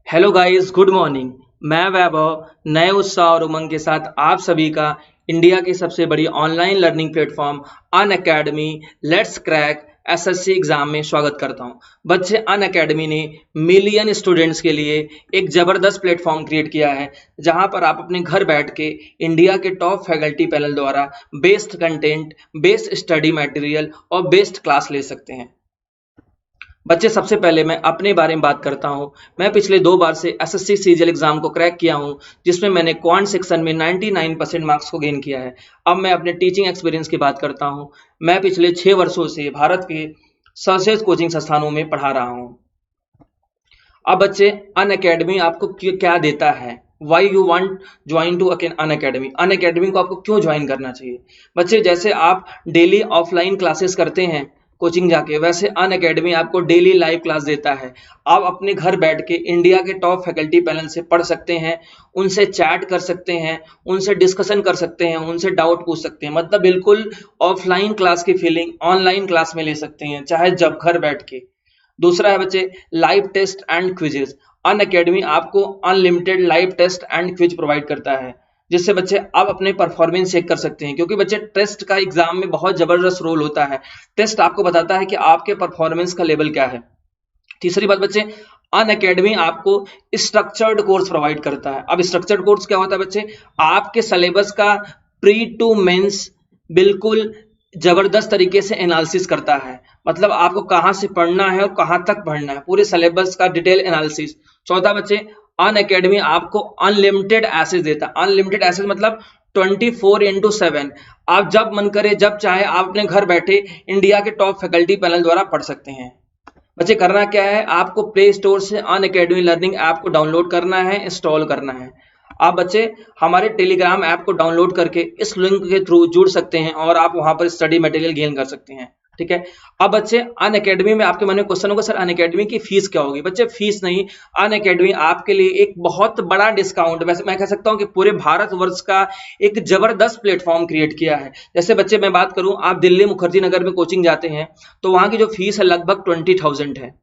Hello guys, good morning. मैं वैभव नए उत्साह और उमंग के साथ आप सभी का इंडिया की सबसे बड़ी online learning platform Unacademy let's crack SSC exam में स्वागत करता हूं। बच्चे, अन अकेडमी ने मिलियन स्टूडेंट्स के लिए एक जबरदस्त प्लेटफॉर्म क्रिएट किया है जहां पर आप अपने घर बैठ के इंडिया के टॉप फैकल्टी पैनल द्वारा best content, best study material और बेस्ट क्लास ले सकते हैं। बच्चे, सबसे पहले मैं अपने बारे में बात करता हूं। मैं पिछले 2 बार से एसएससी सीजीएल एग्जाम को क्रैक किया हूं, जिसमें मैंने क्वांट सेक्शन में 99% मार्क्स को गेन किया है। अब मैं अपने टीचिंग एक्सपीरियंस की बात करता हूं। मैं पिछले 6 वर्षों से भारत के सर्वश्रेष्ठ कोचिंग संस्थानों में पढ़ा रहा हूं। अब बच्चे, अन अकेडमी आपको क्या देता है? Why you want join to Unacademy? Unacademy को आपको क्यों ज्वाइन करना चाहिए? बच्चे, जैसे आप डेली ऑफलाइन क्लासेस करते हैं कोचिंग जाके, वैसे अन अकेडमी आपको डेली लाइव क्लास देता है। आप अपने घर बैठ के इंडिया के टॉप फैकल्टी पैनल से पढ़ सकते हैं, उनसे चैट कर सकते हैं, उनसे डिस्कशन कर सकते हैं, उनसे डाउट पूछ सकते हैं। मतलब बिल्कुल ऑफलाइन क्लास की फीलिंग ऑनलाइन क्लास में ले सकते हैं, चाहे जब घर बैठ के। दूसरा है बच्चे, live test and quizzes. Unacademy आपको unlimited live test and quiz provide करता है, जिससे बच्चे आप अपने परफॉर्मेंस चेक कर सकते हैं। क्योंकि बच्चे, टेस्ट का एग्जाम में बहुत जबरदस्त रोल होता है। टेस्ट आपको बताता है कि आपके परफॉर्मेंस का लेवल क्या है। तीसरी बात बच्चे, अन अकेडमी आपको स्ट्रक्चर्ड कोर्स प्रोवाइड करता है। अब स्ट्रक्चर्ड कोर्स क्या होता है बच्चे? आपके सिलेबस का प्री टू मेंस बिल्कुल जबरदस्त तरीके से एनालिसिस करता है। मतलब आपको कहां से पढ़ना है और कहां तक पढ़ना है, पूरे सिलेबस का डिटेल एनालिसिस। चौथा बच्चे, अन अकेडमी आपको अनलिमिटेड एक्सेस देता है। अनलिमिटेड एक्सेस मतलब 24/7। आप जब मन करे, जब चाहे, आप अपने घर बैठे इंडिया के टॉप फैकल्टी पैनल द्वारा पढ़ सकते हैं। बच्चे, करना क्या है? आपको प्ले स्टोर से अन अकेडमी लर्निंग ऐप को डाउनलोड करना है, इंस्टॉल करना है। आप बच्चे हमारे टेलीग्राम ऐप को डाउनलोड करके इस लिंक के थ्रू जुड़ सकते हैं और आप वहां पर स्टडी मटेरियल गेन कर सकते हैं। ठीक है। अब बच्चे, अन अकेडमी में आपके मन में क्वेश्चन होगा, सर अन अकेडमी की फीस क्या होगी? बच्चे, फीस नहीं, अन अकेडमी आपके लिए एक बहुत बड़ा डिस्काउंट, वैसे मैं कह सकता हूं कि पूरे भारतवर्ष का एक जबरदस्त प्लेटफॉर्म क्रिएट किया है। जैसे बच्चे मैं बात करूं, आप दिल्ली मुखर्जी नगर में कोचिंग जाते हैं तो वहां की जो फीस है लगभग 20,000 है।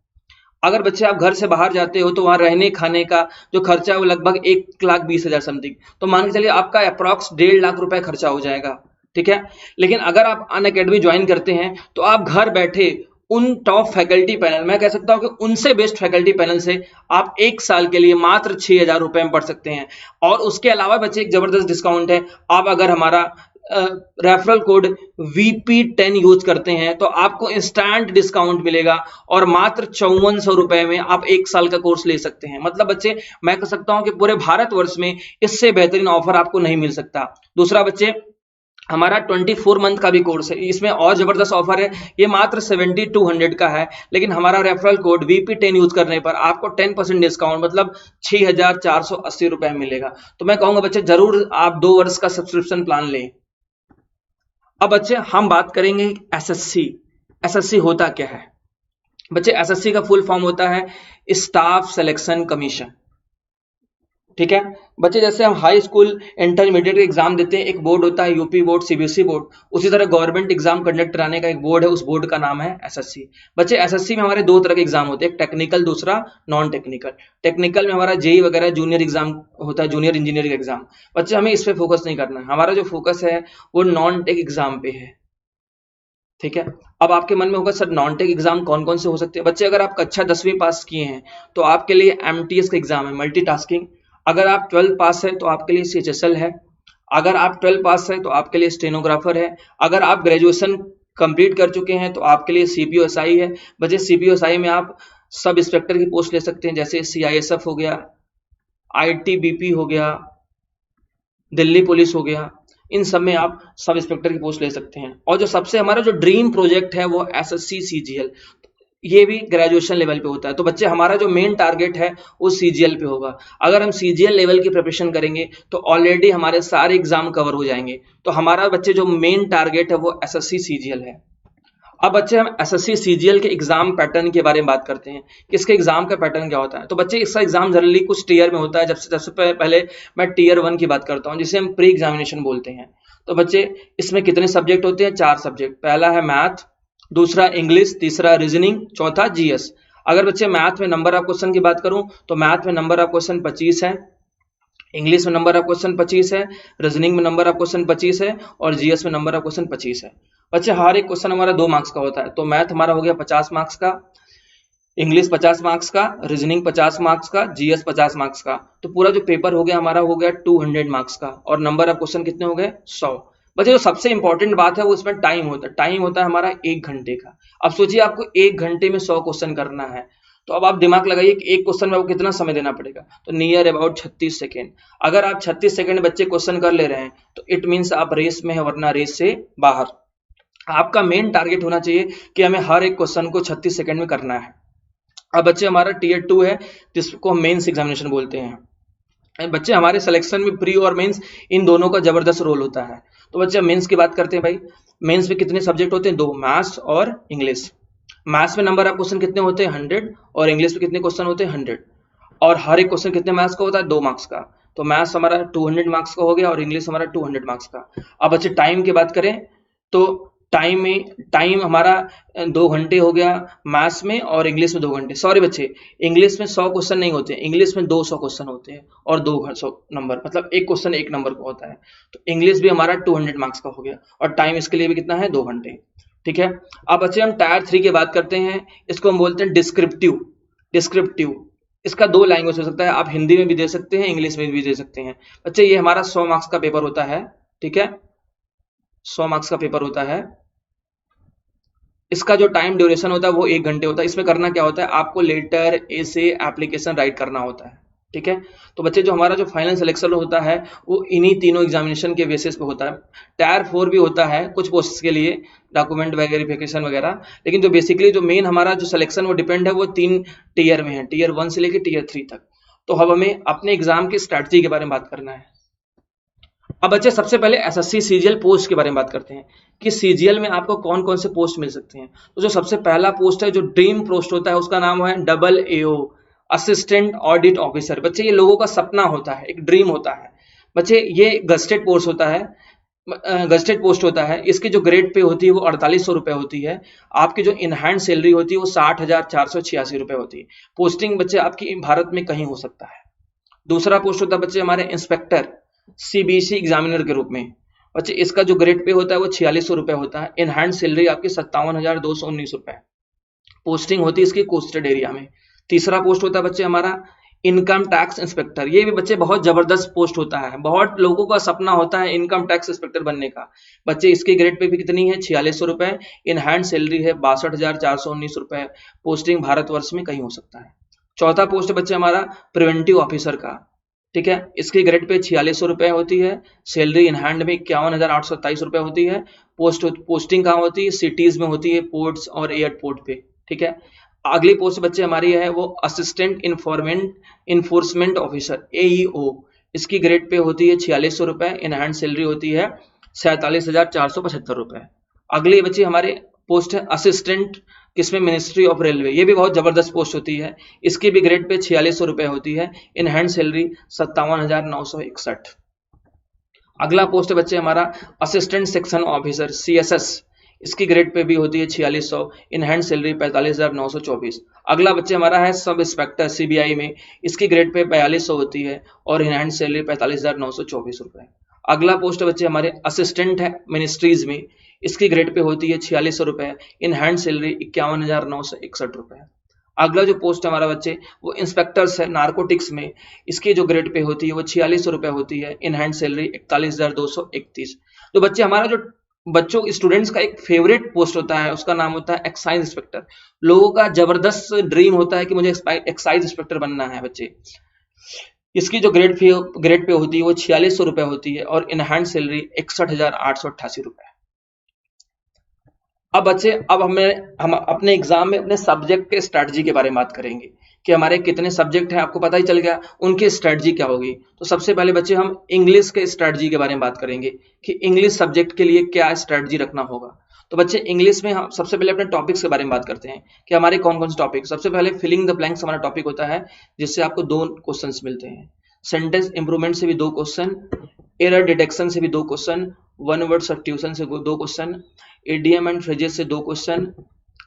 अगर बच्चे आप घर से बाहर जाते हो तो वहां रहने खाने का जो खर्चा है वो लगभग 1,20,000 समथिंग। तो मान के चलिए आपका अप्रॉक्स 1.5 लाख रुपए खर्चा हो जाएगा। ठीक है। लेकिन अगर आप अन अकेडमी ज्वाइन करते हैं तो आप घर बैठे उन टॉप फैकल्टी पैनल, मैं कह सकता हूं कि उनसे बेस्ट फैकल्टी पैनल से आप 1 साल के लिए मात्र 6,000 रुपए में पढ़ सकते हैं। और उसके अलावा बच्चे एक जबरदस्त डिस्काउंट है। आप अगर हमारा रेफरल कोड VP10 यूज करते हैं तो आपको इंस्टेंट डिस्काउंट मिलेगा और मात्र 5400 रुपए में आप 1 साल का कोर्स ले सकते हैं। मतलब बच्चे, मैं कह सकता हूं कि पूरे भारतवर्ष में इससे बेहतरीन ऑफर आपको नहीं मिल सकता। दूसरा बच्चे, हमारा 24 मंथ का भी कोर्स है, इसमें और जबरदस्त ऑफर है। ये मात्र 7200 का है, लेकिन हमारा रेफरल कोड VP10 यूज करने पर आपको 10% डिस्काउंट, मतलब 6,480 रुपए मिलेगा। तो मैं कहूंगा बच्चे, जरूर आप 2 वर्ष का सब्सक्रिप्शन प्लान लें। अब बच्चे हम बात करेंगे एसएससी। एसएससी होता क्या है? बच्चे, एसएससी का फुल फॉर्म होता है स्टाफ सिलेक्शन कमीशन। ठीक है। बच्चे, जैसे हम हाई स्कूल इंटरमीडिएट एग्जाम देते हैं, एक बोर्ड होता है यूपी बोर्ड, सीबीएसई बोर्ड, उसी तरह गवर्नमेंट एग्जाम कंडक्ट कराने का एक बोर्ड है, उस बोर्ड का नाम है एसएससी। बच्चे, एसएससी में हमारे 2 तरह के एग्जाम होते हैं, एक टेक्निकल, दूसरा नॉन टेक्निकल। टेक्निकल में हमारा जेई वगैरह जूनियर एग्जाम होता है, जूनियर इंजीनियरिंग एग्जाम। बच्चे, हमें इस पे फोकस नहीं करना है, हमारा जो फोकस है वो नॉन टेक एग्जाम पे है। ठीक है। अब आपके मन में होगा, सर नॉन टेक एग्जाम कौन कौन से हो सकते हैं? बच्चे, अगर आप कक्षा 10वीं पास किए हैं तो आपके लिए एमटीएस का एग्जाम है, मल्टीटास्किंग। अगर आप 12 पास है तो आपके लिए सीएचएसएल है। अगर आप 12 पास है तो आपके लिए स्टेनोग्राफर है। अगर आप ग्रेजुएशन कंप्लीट कर चुके हैं तो आपके लिए सीपीओएसआई है। बच्चे, सीपीओएसआई में आप सब इंस्पेक्टर की पोस्ट ले सकते हैं, जैसे सीआईएसएफ हो गया, आईटीबीपी हो गया, दिल्ली पुलिस हो गया। इन सब में आप सब इंस्पेक्टर की पोस्ट ले सकते हैं। और जो सबसे हमारा जो ड्रीम प्रोजेक्ट है वो एसएससी सीजीएल, ये भी ग्रेजुएशन लेवल पे होता है। तो बच्चे, हमारा जो मेन टारगेट है वो सीजीएल पे होगा। अगर हम सीजीएल लेवल की प्रिपरेशन करेंगे तो ऑलरेडी हमारे सारे एग्जाम कवर हो जाएंगे। तो हमारा बच्चे जो मेन टारगेट है वो एसएससी सीजीएल है। अब बच्चे, हम एसएससी सीजीएल के एग्जाम पैटर्न के बारे में बात करते हैं कि इसके एग्जाम का पैटर्न क्या होता है। तो बच्चे, इसका एग्जाम जनरली कुछ टीयर में होता है। सबसे पहले मैं टीयर 1 की बात करता हूँ, जिसे हम प्री एग्जामिनेशन बोलते हैं। तो बच्चे, इसमें कितने सब्जेक्ट होते हैं? 4 सब्जेक्ट। पहला है मैथ, दूसरा इंग्लिश, तीसरा रीजनिंग, चौथा जीएस। अगर बच्चे मैथ में नंबर ऑफ क्वेश्चन की बात करूं तो मैथ में नंबर ऑफ क्वेश्चन 25 है, इंग्लिश में नंबर ऑफ क्वेश्चन 25 है, रीजनिंग में नंबर ऑफ क्वेश्चन 25 है और जीएस में नंबर ऑफ क्वेश्चन 25 है। बच्चे हर एक क्वेश्चन हमारा 2 मार्क्स का होता है, तो मैथ हमारा हो गया 50 मार्क्स का, इंग्लिश 50 मार्क्स का, रीजनिंग 50 मार्क्स का, जीएस 50 मार्क्स का। तो पूरा जो पेपर हो गया हमारा हो गया 200 मार्क्स का और नंबर ऑफ क्वेश्चन कितने हो गए 100। बच्चे जो सबसे इंपॉर्टेंट बात है वो इसमें टाइम होता है, टाइम होता है हमारा 1 घंटे का। अब सोचिए आपको 1 घंटे में 100 क्वेश्चन करना है, तो अब आप दिमाग लगाइए कि एक क्वेश्चन में आपको कितना समय देना पड़ेगा, तो नियर अबाउट 36 सेकेंड। अगर आप 36 सेकेंड बच्चे क्वेश्चन कर ले रहे हैं तो इट मीन्स आप रेस में है, वरना रेस से बाहर। आपका मेन टारगेट होना चाहिए कि हमें हर एक क्वेश्चन को 36 सेकेंड में करना है। अब बच्चे हमारा टीयर 2 है जिसको हम मेंस एग्जामिनेशन बोलते हैं। बच्चे हमारे सिलेक्शन में प्री और मेंस इन दोनों का जबरदस्त रोल होता है। तो बच्चे मेंस की बात करते हैं भाई। मेंस में कितने सब्जेक्ट होते हैं, 2, मैथ्स और इंग्लिश। मैथ्स में नंबर ऑफ क्वेश्चन कितने होते हैं 100 और इंग्लिश में कितने क्वेश्चन होते हैं 100 और हर एक क्वेश्चन कितने मार्क्स का होता है 2 मार्क्स का। तो मैथ्स हमारा 200 मार्क्स का हो गया और इंग्लिश हमारा 200 मार्क्स का। अब बच्चे टाइम की बात करें तो टाइम हमारा 2 घंटे हो गया मैथ्स में और इंग्लिश में 2 घंटे। सॉरी बच्चे, इंग्लिश में 100 क्वेश्चन नहीं होते, इंग्लिश में 200 क्वेश्चन होते हैं और 200 नंबर, मतलब एक क्वेश्चन 1 नंबर का होता है। तो इंग्लिश भी हमारा 200 मार्क्स का हो गया और टाइम इसके लिए भी कितना है 2 घंटे। ठीक है। अब बच्चे हम टायर 3 की बात करते हैं, इसको हम बोलते हैं डिस्क्रिप्टिव। इसका 2 लैंग्वेज हो सकता है, आप हिंदी में भी दे सकते हैं, इंग्लिश में भी दे सकते हैं। बच्चे ये हमारा 100 मार्क्स का पेपर होता है। ठीक है, 100 मार्क्स का पेपर होता है। इसका जो टाइम ड्यूरेशन होता है वो 1 घंटे होता है। इसमें करना क्या होता है, आपको लेटर, एसे, एप्लीकेशन राइट करना होता है। ठीक है। तो बच्चे जो हमारा जो फाइनल सिलेक्शन होता है वो इन्हीं तीनों एग्जामिनेशन के बेसिस पे होता है। टायर 4 भी होता है कुछ पोस्ट के लिए, डॉक्यूमेंट वेरिफिकेशन वगैरह, लेकिन जो बेसिकली जो मेन हमारा जो सिलेक्शन वो डिपेंड है वो 3 टीयर में है, टीयर 1 से लेकर टीयर 3 तक। तो अब हमें अपने एग्जाम की स्ट्रैटेजी के बारे में बात करना है। अब बच्चे सबसे पहले एसएससी सीजीएल पोस्ट के बारे में बात करते हैं कि सीजीएल में आपको कौन कौन से पोस्ट मिल सकते हैं। तो जो सबसे पहला पोस्ट है, जो ड्रीम पोस्ट होता है, उसका नाम है AAO, असिस्टेंट ऑडिट ऑफिसर। बच्चे ये लोगों का सपना होता है, एक ड्रीम होता है। बच्चे ये गस्टेड पोस्ट होता है, गस्टेड पोस्ट होता है। इसकी जो ग्रेड पे होती है वो 4800 रुपए होती है। आपकी जो इन हैंड सैलरी होती है वो 60,486 रुपए होती है। पोस्टिंग बच्चे आपकी भारत में कहीं हो सकता है। दूसरा पोस्ट होता है बच्चे हमारे इंस्पेक्टर सीबीसी एग्जामिनर के रूप में। बच्चे इसका जो ग्रेड पे होता है वो 4600 रुपए होता है। इन हैंड सैलरी आपकी 57,219 रुपए। पोस्टिंग होती है इसकी कोस्टेड एरिया में। तीसरा पोस्ट होता है बच्चे हमारा इनकम टैक्स इंस्पेक्टर। ये भी बच्चे बहुत जबरदस्त पोस्ट होता है, बहुत लोगों का सपना होता है इनकम टैक्स इंस्पेक्टर बनने का। बच्चे इसकी ग्रेड पे भी कितनी है 4600 रुपए। इन हैंड सैलरी है 62,419 रुपए। पोस्टिंग भारतवर्ष में कहीं हो सकता है। चौथा पोस्ट है बच्चे हमारा प्रिवेंटिव ऑफिसर का। ठीक है, इसकी ग्रेड पे 4600 रुपए होती है। सैलरी इन हैंड में 51,827 रुपए होती है। पोस्टिंग कहाँ होती है, सिटीज में होती है, पोर्ट्स और एयरपोर्ट पे। ठीक है। अगली पोस्ट बच्चे हमारी है वो असिस्टेंट इन्फोर्समेंट ऑफिसर AEO। इसकी ग्रेड पे होती है 4600 रुपए। इन हैंड सैलरी होती है 47,475 रुपए। अगली बच्चे हमारे पोस्ट है असिस्टेंट, किसमें, मिनिस्ट्री ऑफ रेलवे। ये भी बहुत जबरदस्त पोस्ट होती है। इसकी भी ग्रेड पे 4600 रुपए होती है। In hand salary 57,961। अगला पोस्ट है बच्चे हमारा असिस्टेंट सेक्शन ऑफिसर CSS। इसकी ग्रेड पे भी होती है 4600। In hand salary 45,924। अगला बच्चे हमारा है सब इंस्पेक्टर CBI में। इसकी ग्रेड पे 4200 होती है और इन हैंड सैलरी 45,924 रुपए। अगला पोस्ट बच्चे हमारे असिस्टेंट है मिनिस्ट्रीज में। इसकी ग्रेड पे होती है 4600 रुपए। इन हैंड सैलरी 51,961 रुपए। अगला जो पोस्ट हमारा बच्चे वो इंस्पेक्टर्स है नार्कोटिक्स में। इसकी जो ग्रेड पे होती है वो 4600 रुपए होती है। In hand salary 41,231। तो बच्चे हमारा जो बच्चों स्टूडेंट्स का एक फेवरेट पोस्ट होता है उसका नाम होता है एक्साइज इंस्पेक्टर। लोगों का जबरदस्त ड्रीम होता है कि मुझे एक्साइज इंस्पेक्टर बनना है बच्चे। इसकी जो ग्रेड पे होती है वो 4600 रुपए होती है और इन हैंड सैलरी 61,888 रुपए। अब बच्चे हम अपने एग्जाम में अपने सब्जेक्ट के स्ट्रेटजी के बारे में बात करेंगे कि हमारे कितने सब्जेक्ट हैं, आपको पता ही चल गया, उनकी स्ट्रेटजी क्या होगी। तो सबसे पहले बच्चे हम इंग्लिश के स्ट्रेटजी के बारे में बात करेंगे कि इंग्लिश सब्जेक्ट के लिए क्या स्ट्रेटजी रखना होगा। तो बच्चे इंग्लिश में हम सबसे पहले अपने टॉपिक्स के बारे में बात करते हैं कि हमारे कौन कौन से टॉपिक। सबसे पहले फिलिंग द ब्लैंक्स हमारा टॉपिक होता है, जिससे आपको 2 क्वेश्चंस मिलते हैं। सेंटेंस इंप्रूवमेंट से भी 2 क्वेश्चन, एरर डिटेक्शन से भी 2 क्वेश्चन, वन वर्ड सब्स्टिट्यूशन से 2 क्वेश्चन, इडियम एंड फ्रेजेस से 2 क्वेश्चन,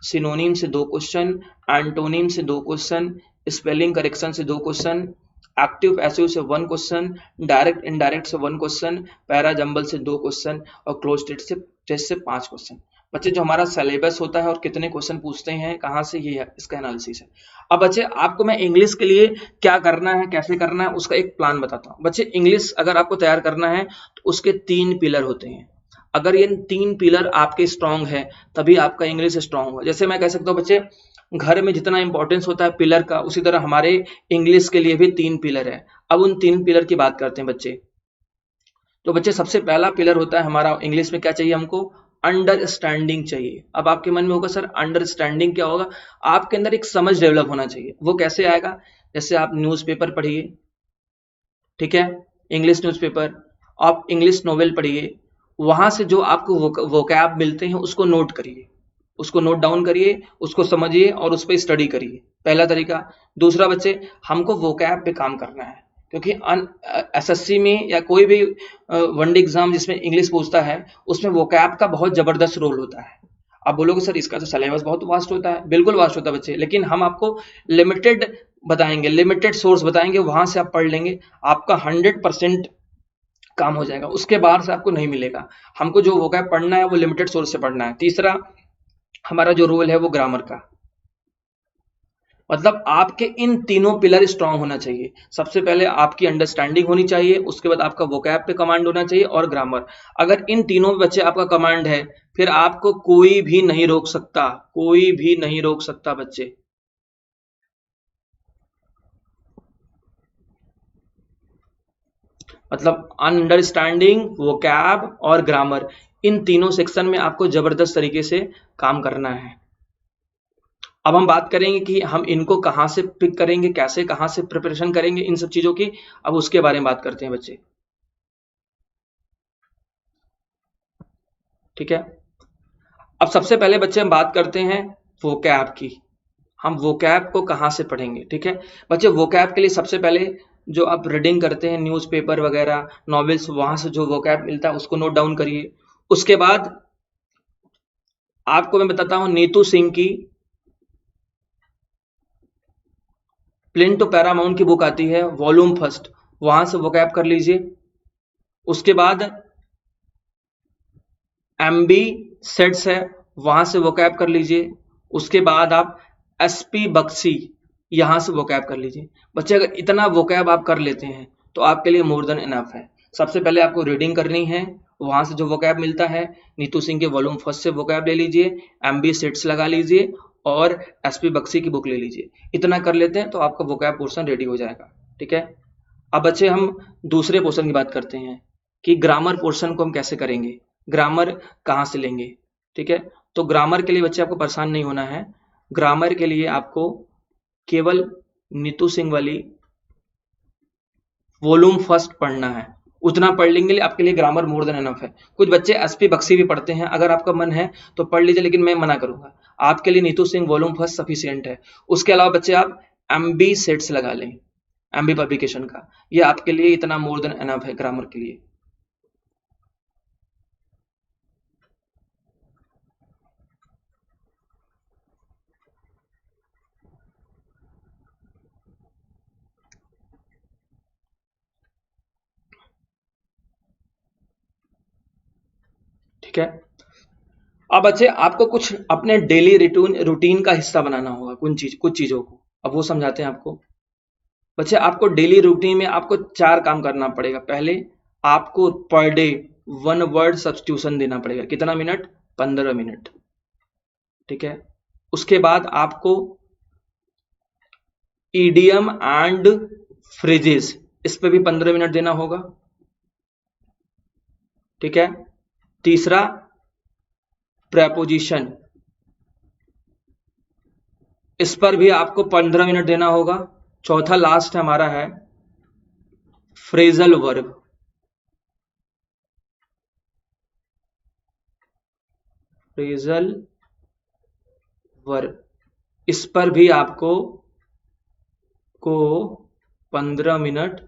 सिनोनिम से 2 क्वेश्चन, एंटोनिम से 2 क्वेश्चन, स्पेलिंग करेक्शन से 2 क्वेश्चन, एक्टिव पैसिव से 1 क्वेश्चन, डायरेक्ट इनडायरेक्ट से 1 क्वेश्चन, पैरा जंबल से 2 क्वेश्चन और क्लोज टेस्ट से 5 क्वेश्चन। बच्चे जो हमारा सिलेबस होता है और कितने क्वेश्चन पूछते हैं कहाँ से, ये है इसका एनालिसिस है। अब बच्चे आपको मैं इंग्लिश के लिए क्या करना है, कैसे करना है, उसका एक प्लान बताता हूँ। बच्चे इंग्लिश अगर आपको तैयार करना है तो उसके 3 पिलर होते हैं। अगर ये 3 पिलर आपके स्ट्रांग है तभी आपका इंग्लिश स्ट्रांग होगा। जैसे मैं कह सकता हूँ बच्चे, घर में जितना इंपॉर्टेंस होता है पिलर का, उसी तरह हमारे इंग्लिश के लिए भी 3 पिलर है। अब उन 3 पिलर की बात करते हैं बच्चे। तो बच्चे सबसे पहला पिलर होता है हमारा इंग्लिश में, क्या चाहिए हमको, अंडरस्टैंडिंग चाहिए। अब आपके मन में होगा सर अंडरस्टैंडिंग क्या होगा, आपके अंदर एक समझ डेवलप होना चाहिए। वो कैसे आएगा, जैसे आप न्यूज़पेपर पढ़िए, ठीक है, इंग्लिश न्यूज़पेपर, आप इंग्लिश नोवेल पढ़िए, वहां से जो आपको वोकैब मिलते हैं उसको नोट करिए, उसको नोट डाउन करिए, उसको समझिए और उस पर स्टडी करिए, पहला तरीका। दूसरा बच्चे, हमको वोकैब पे काम करना है, क्योंकि एसएससी में या कोई भी वनडे एग्जाम जिसमें इंग्लिश पूछता है उसमें वोकैब का बहुत जबरदस्त रोल होता है। आप बोलोगे सर इसका तो सिलेबस बहुत वास्ट होता है, बिल्कुल वास्ट होता है बच्चे, लेकिन हम आपको लिमिटेड बताएंगे, लिमिटेड सोर्स बताएंगे, वहां से आप पढ़ लेंगे, आपका 100% काम हो जाएगा, उसके बाहर से आपको नहीं मिलेगा। हमको जो वोकैब पढ़ना है वो लिमिटेड सोर्स से पढ़ना है। तीसरा हमारा जो रोल है वो ग्रामर का, मतलब आपके इन तीनों पिलर स्ट्रांग होना चाहिए। सबसे पहले आपकी अंडरस्टैंडिंग होनी चाहिए, उसके बाद आपका वोकैब पे कमांड होना चाहिए और ग्रामर। अगर इन तीनों में बच्चे आपका कमांड है फिर आपको कोई भी नहीं रोक सकता, कोई भी नहीं रोक सकता बच्चे। मतलब अंडरस्टैंडिंग, वोकैब और ग्रामर, इन तीनों सेक्शन में आपको जबरदस्त तरीके से काम करना है। अब हम बात करेंगे कि हम इनको कहाँ से पिक करेंगे, कैसे, कहाँ से प्रिपरेशन करेंगे इन सब चीजों की, अब उसके बारे में बात करते हैं बच्चे, ठीक है। अब सबसे पहले बच्चे हम बात करते हैं वोकैब की, हम वोकैब को कहाँ से पढ़ेंगे, ठीक है। बच्चे वोकैब के लिए सबसे पहले जो आप रीडिंग करते हैं न्यूज़पेपर वगैरह, नॉवेल्स, वहां से जो वोकैब मिलता है उसको नोट डाउन करिए। उसके बाद आपको मैं बताता हूं नीतू सिंह की प्लेन टू पैरामाउंट की बुक आती है, वॉल्यूम फर्स्ट, वहां से वोकैब कर लीजिए। उसके बाद एमबी सेट्स है, वहां से वोकैब कर लीजिए। उसके बाद आप एसपी बक्सी, यहां से वोकैब कर लीजिए। बच्चे अगर इतना वोकैब आप कर लेते हैं तो आपके लिए मोर देन इनफ है। सबसे पहले आपको रीडिंग करनी है, वहां से जो वोकैब मिलता है, नीतू सिंह के वॉल्यूम फर्स्ट से वोकैब ले लीजिए, एमबी सेट्स लगा लीजिए और एसपी बक्सी की बुक ले लीजिए। इतना कर लेते हैं तो आपका वोकैब पोर्शन रेडी हो जाएगा, ठीक है। अब बच्चे हम दूसरे पोर्शन की बात करते हैं कि ग्रामर पोर्शन को हम कैसे करेंगे, ग्रामर कहाँ से लेंगे, ठीक है। तो ग्रामर के लिए बच्चे आपको परेशान नहीं होना है। ग्रामर के लिए आपको केवल नीतू सिंह वाली वॉल्यूम फर्स्ट पढ़ना है, उतना पढ़ लेंगे आपके लिए ग्रामर मोर देन एनफ है। कुछ बच्चे एसपी बक्सी भी पढ़ते हैं, अगर आपका मन है तो पढ़ लीजिए, लेकिन मैं मना करूंगा, आपके लिए Neetu Singh volume first sufficient है। उसके अलावा बच्चे आप एमबी सेट्स लगा लें, एमबी पब्लिकेशन का, ये आपके लिए इतना मोर देन एनफ है ग्रामर के लिए। ठीक है। अब बच्चे आपको कुछ अपने डेली रूटीन का हिस्सा बनाना होगा कुछ चीजों को, अब वो समझाते हैं आपको। बच्चे आपको डेली रूटीन में आपको 4 काम करना पड़ेगा। पहले आपको पर डे 1 वर्ड सब्स्टिट्यूशन देना पड़ेगा, कितना मिनट, 15 मिनट, ठीक है। उसके बाद आपको ईडियम एंड फ्रेजेस, इस पे भी 15 मिनट देना होगा, ठीक है। तीसरा प्रेपोजिशन, इस पर भी आपको 15 मिनट देना होगा। चौथा लास्ट हमारा है फ्रेजल वर्ब, फ्रेजल वर्ब, इस पर भी आपको 15 मिनट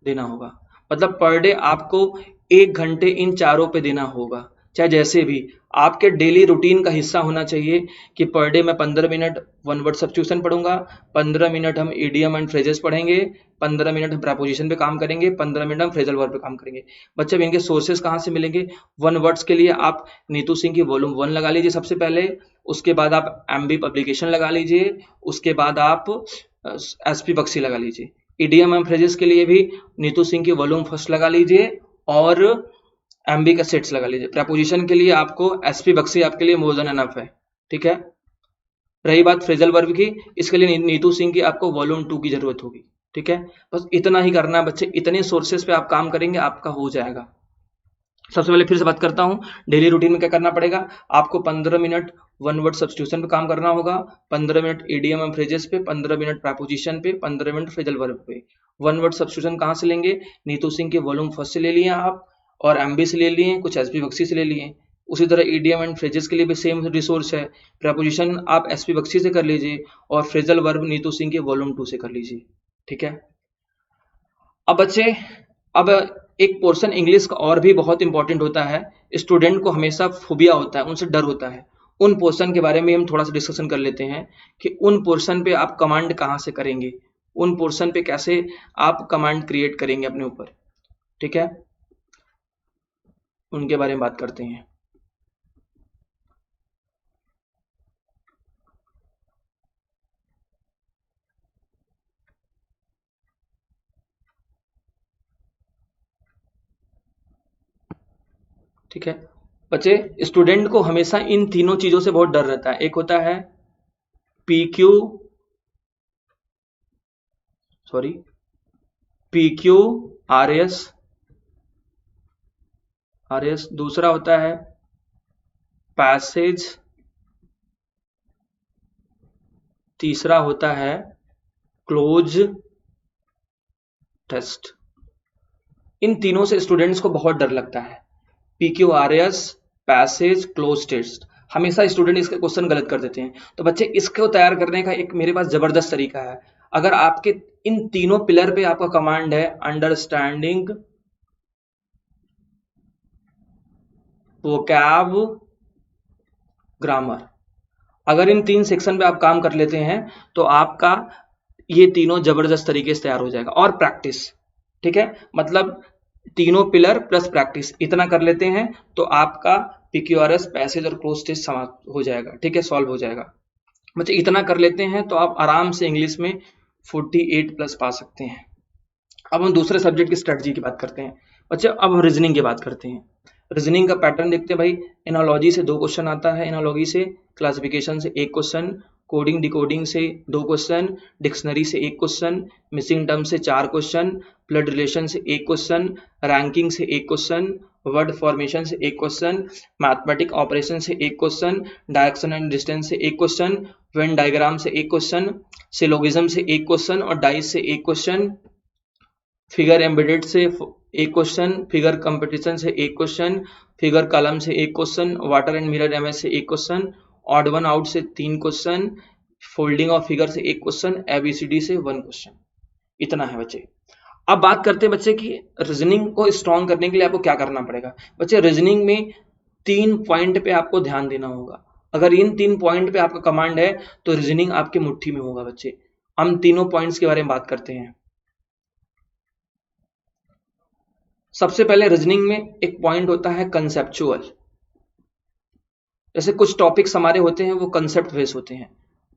देना होगा। मतलब पर डे आपको 1 घंटे इन चारों पे देना होगा, चाहे जैसे भी, आपके डेली रूटीन का हिस्सा होना चाहिए कि पर डे मैं 15 मिनट वन वर्ड सब्स्टिट्यूशन पढ़ूंगा, 15 मिनट हम इडियम एंड फ्रेजेस पढ़ेंगे, 15 मिनट हम प्रेपोजिशन पे काम करेंगे, 15 मिनट हम फ्रेजल वर्ब पे काम करेंगे। बच्चे अब इनके सोर्सेज कहाँ से मिलेंगे? वन वर्ड्स के लिए आप नीतू सिंह की वॉल्यूम 1 लगा लीजिए सबसे पहले, उसके बाद आप एमबी पब्लिकेशन लगा लीजिए, उसके बाद आप एसपी बख्शी लगा लीजिए। इडियम एंड फ्रेजेस के लिए भी नीतू सिंह की वॉल्यूम 1 लगा लीजिए और एमबी का सेट्स लगा लीजिए। प्रपोजिशन के लिए आपको एसपी बख्शी आपके लिए मोर देन एनफ है, ठीक है। रही बात फ्रेजल वर्ब की, इसके लिए नीतू सिंह की आपको वॉल्यूम 2 की जरूरत होगी, ठीक है। बस इतना ही करना है बच्चे, इतने सोर्सेस पे आप काम करेंगे आपका हो जाएगा। सबसे पहले फिर से बात करता हूँ, डेली रूटीन में क्या करना पड़ेगा आपको? 15 मिनट वन वर्ड सब्स्टिट्यूशन पे काम करना होगा, 15 मिनट इडियम एंड फ्रेजेस पे, 15 मिनट प्रेपोजिशन पे, 15 मिनट फ्रेजल वर्ब पे। वन वर्ड सब्स्टिट्यूशन कहाँ से लेंगे? नीतू सिंह के वॉल्यूम 1 से ले लिए आप, और एमबी से ले लिए, कुछ एसपी बख्शी से ले लिए। उसी तरह इडियम एंड फ्रेजेस के लिए भी सेम रिसोर्स है, प्रेपोजिशन आप एसपी बख्शी से कर लीजिए और फ्रेजल वर्ब नीतू सिंह के वॉल्यूम 2 से कर लीजिए, ठीक है। अब बच्चे, अब एक पोर्शन इंग्लिश का और भी बहुत इंपॉर्टेंट होता है, स्टूडेंट को हमेशा फोबिया होता है, उनसे डर होता है। उन पोर्शन के बारे में हम थोड़ा सा डिस्कशन कर लेते हैं कि उन पोर्शन पे आप कमांड कहाँ से करेंगे, उन पोर्शन पे कैसे आप कमांड क्रिएट करेंगे अपने ऊपर, ठीक है। उनके बारे में बात करते हैं। ठीक है बच्चे, स्टूडेंट को हमेशा इन तीनों चीजों से बहुत डर रहता है। एक होता है PQ, सॉरी PQ RS, दूसरा होता है पैसेज, तीसरा होता है क्लोज टेस्ट। इन तीनों से स्टूडेंट्स को बहुत डर लगता है, PQRS, पैसेज, क्लोज टेस्ट। हमेशा स्टूडेंट इसके क्वेश्चन गलत कर देते हैं। तो बच्चे इसको तैयार करने का एक मेरे पास जबरदस्त तरीका है। अगर आपके इन तीनों पिलर पे आपका कमांड है अंडरस्टैंडिंग वोकैब ग्रामर, अगर इन 3 सेक्शन पे आप काम कर लेते हैं तो आपका ये तीनों जबरदस्त तरीके से तैयार हो जाएगा। और प्रैक्टिस, ठीक है, मतलब तीनों पिलर प्लस प्रैक्टिस, इतना कर लेते हैं तो आपका PQRS, पैसेज और क्लोज टेस्ट समाप्त हो जाएगा, ठीक है, सॉल्व हो जाएगा। बच्चे इतना कर लेते हैं तो आप आराम से इंग्लिश में 48 प्लस पा सकते हैं। अब हम दूसरे सब्जेक्ट की स्ट्रेटजी की बात करते हैं। बच्चे अब हम रीजनिंग की बात करते हैं। रीजनिंग का पैटर्न देखते हैं भाई। एनालॉजी से 2 क्वेश्चन आता है, एनालॉजी से, क्लासिफिकेशन से 1 क्वेश्चन, कोडिंग डिकोडिंग से 2 क्वेश्चन, डिक्शनरी से 1 क्वेश्चन, मिसिंग टर्म से 4 क्वेश्चन, ब्लड रिलेशन से 1 क्वेश्चन, रैंकिंग से 1 क्वेश्चन, वर्ड फॉर्मेशन से 1 क्वेश्चन, मैथमेटिक ऑपरेशन से 1 क्वेश्चन, डायरेक्शन एंड डिस्टेंस से 1 क्वेश्चन, वेन डायग्राम से 1 क्वेश्चन, सिलोगिज्म से 1 क्वेश्चन और डाइस से 1 क्वेश्चन, फिगर एम्बेडेड से 1 क्वेश्चन, फिगर कंपटीशन से 1 क्वेश्चन, फिगर कॉलम से 1 question, water and mirror image से 1 क्वेश्चन, ऑड वन आउट से 3 क्वेश्चन, फोल्डिंग ऑफ फिगर से 1 क्वेश्चन, ABCD से 1 क्वेश्चन। इतना है बच्चे। अब बात करते हैं बच्चे की रीजनिंग को स्ट्रॉन्ग करने के लिए आपको क्या करना पड़ेगा। बच्चे रीजनिंग में 3 पॉइंट पे आपको ध्यान देना होगा। अगर इन 3 पॉइंट पे आपका कमांड है तो रीजनिंग आपके मुट्ठी में होगा। बच्चे हम तीनों पॉइंट्स के बारे में बात करते हैं। सबसे पहले रीजनिंग में एक पॉइंट होता है कंसेप्चुअल। जैसे कुछ टॉपिक्स हमारे होते हैं वो कंसेप्ट बेस होते हैं,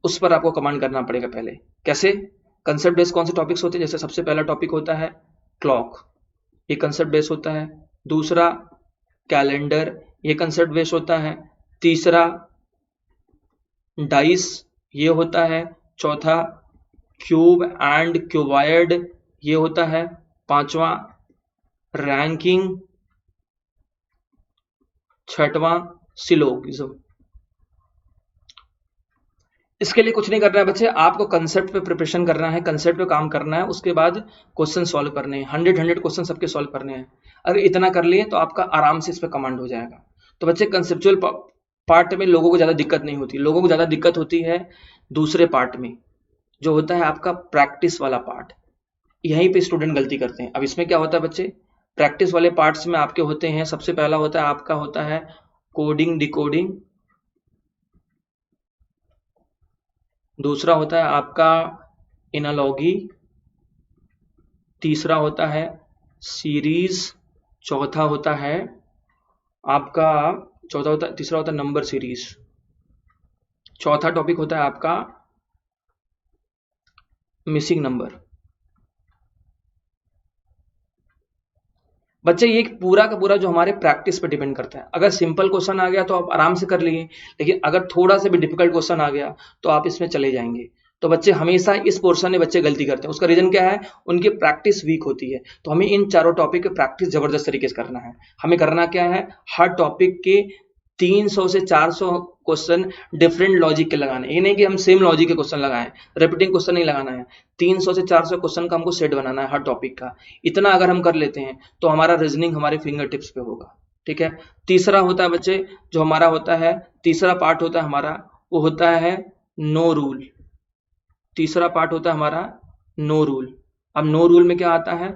उस पर आपको कमांड करना पड़ेगा पहले। कैसे? कंसेप्ट बेस कौन से टॉपिक्स होते हैं? जैसे सबसे पहला टॉपिक होता है क्लॉक, ये कंसेप्ट बेस होता है। दूसरा कैलेंडर, ये कंसेप्ट बेस होता है। तीसरा डाइस, ये होता है। चौथा क्यूब एंड क्यूबॉइड, ये होता है। पांचवा रैंकिंग। छठवां सिलोगिज्म। इसके लिए कुछ नहीं करना है बच्चे, आपको कंसेप्ट पे प्रिपरेशन करना है, कंसेप्ट पे काम करना है, उसके बाद क्वेश्चन सॉल्व करने हैं। 100 क्वेश्चन सबके सॉल्व करने हैं। अगर इतना कर लिए तो आपका आराम से इस पे कमांड हो जाएगा। तो बच्चे कंसेप्चुअल पार्ट में लोगों को ज्यादा दिक्कत नहीं होती, लोगों को ज्यादा दिक्कत होती है दूसरे पार्ट में, जो होता है आपका प्रैक्टिस वाला पार्ट। यहीं पे स्टूडेंट गलती करते हैं। अब इसमें क्या होता है बच्चे, प्रैक्टिस वाले पार्ट्स में आपके होते हैं, सबसे पहला होता है आपका होता है कोडिंग डिकोडिंग, दूसरा होता है आपका एनालॉगी, तीसरा होता है सीरीज, चौथा होता है आपका तीसरा होता है नंबर सीरीज, चौथा टॉपिक होता है आपका मिसिंग नंबर। बच्चे ये पूरा का पूरा जो हमारे प्रैक्टिस पे डिपेंड करता है। अगर सिंपल क्वेश्चन आ गया तो आप आराम से कर लिए, लेकिन अगर थोड़ा सा भी डिफिकल्ट क्वेश्चन आ गया तो आप इसमें चले जाएंगे। तो बच्चे हमेशा इस पोर्शन में बच्चे गलती करते हैं, उसका रीजन क्या है? उनकी प्रैक्टिस वीक होती है। तो हमें इन चारों टॉपिक की प्रैक्टिस जबरदस्त तरीके से करना है। हमें करना क्या है? हर टॉपिक के 300 से 400 क्वेश्चन डिफरेंट लॉजिक के लगाने। ये नहीं कि हम सेम लॉजिक के क्वेश्चन लगाएं, रिपीटिंग क्वेश्चन नहीं लगाना है। 300 से 400 क्वेश्चन का हमको सेट बनाना है हर टॉपिक का। इतना अगर हम कर लेते हैं तो हमारा रीजनिंग हमारे फिंगर टिप्स पे होगा। ठीक है। तीसरा होता है बच्चे, जो हमारा होता है तीसरा पार्ट होता है हमारा, वो होता है नो रूल। तीसरा पार्ट होता है हमारा नो रूल। अब नो रूल में क्या आता है?